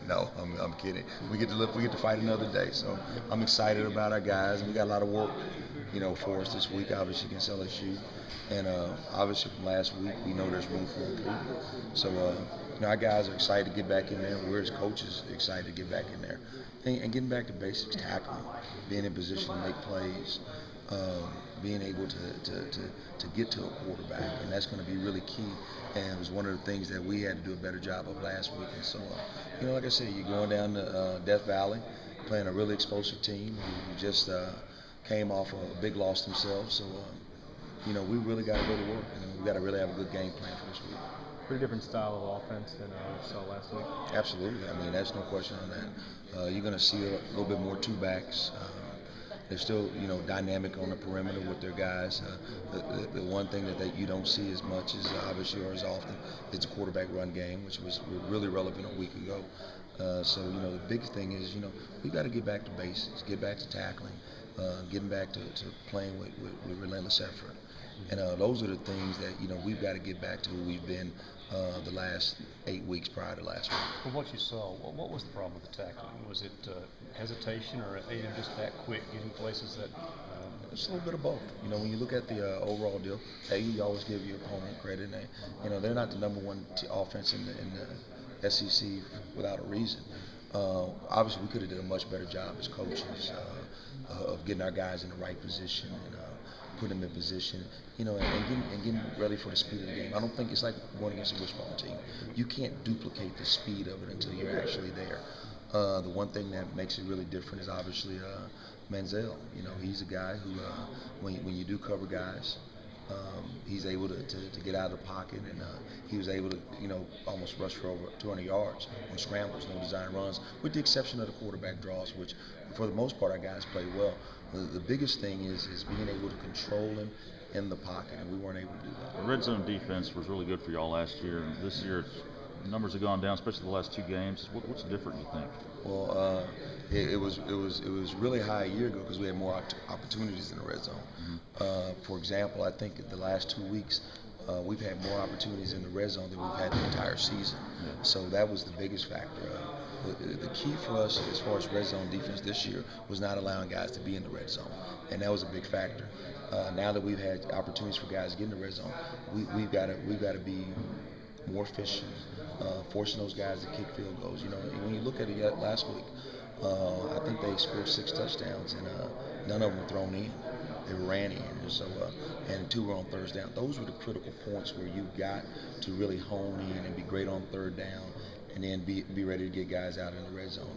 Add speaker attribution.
Speaker 1: No, I'm kidding. We get to fight another day. So I'm excited about our guys. We got a lot of work, for us this week. Obviously against LSU, and obviously from last week we know there's room for improvement. So our guys are excited to get back in there. We're as coaches excited to get back in there, and getting back to basics, tackling, being in position to make plays. Being able to get to a quarterback, and that's going to be really key. And it was one of the things that we had to do a better job of last week. And so, like I said, you're going down to Death Valley, playing a really explosive team who just came off a big loss themselves. So, we really got to go to work, and we got to really have a good game plan for this week.
Speaker 2: Pretty different style of offense than we saw last week.
Speaker 1: Absolutely. I mean, that's no question on that. You're going to see a little bit more two backs. They're still, dynamic on the perimeter with their guys. The one thing that you don't see as much as obviously or as often is the quarterback run game, which was really relevant a week ago. So, the big thing is, we got to get back to basics, get back to tackling, getting back to playing with relentless effort. And those are the things that, we've got to get back to who we've been the last 8 weeks prior to last week.
Speaker 2: From what you saw, what was the problem with the tackling? Was it hesitation or just that quick getting places that?
Speaker 1: It's a little bit of both. When you look at the overall deal, you always give your opponent credit. And they're not the number one offense in the SEC without a reason. Obviously, we could have done a much better job as coaches of getting our guys in the right position and putting them in position, and getting ready for the speed of the game. I don't think it's like going against a wishbone team. You can't duplicate the speed of it until you're actually there. The one thing that makes it really different is obviously Manziel. He's a guy who, when you do cover guys, he's able to get out of the pocket, and he was able to, almost rush for over 200 yards on scrambles, no design runs, with the exception of the quarterback draws, which for the most part our guys played well. The biggest thing is being able to control him in the pocket, and we weren't able to do that.
Speaker 3: The red zone defense was really good for y'all last year, and this year numbers have gone down, especially the last two games. What's different, you think?
Speaker 1: Well, it was really high a year ago because we had more opportunities in the red zone. For example, I think in the last 2 weeks we've had more opportunities in the red zone than we've had the entire season. So that was the biggest factor. The key for us as far as red zone defense this year was not allowing guys to be in the red zone, and that was a big factor. Now that we've had opportunities for guys to get in the red zone, we've got to be more efficient, forcing those guys to kick field goals. And when you look at it last week, I think they scored 6 touchdowns, and none of them were thrown in. They ran in, and 2 were on third down. Those were the critical points where you got to really hone in and be great on third down, and then be ready to get guys out in the red zone.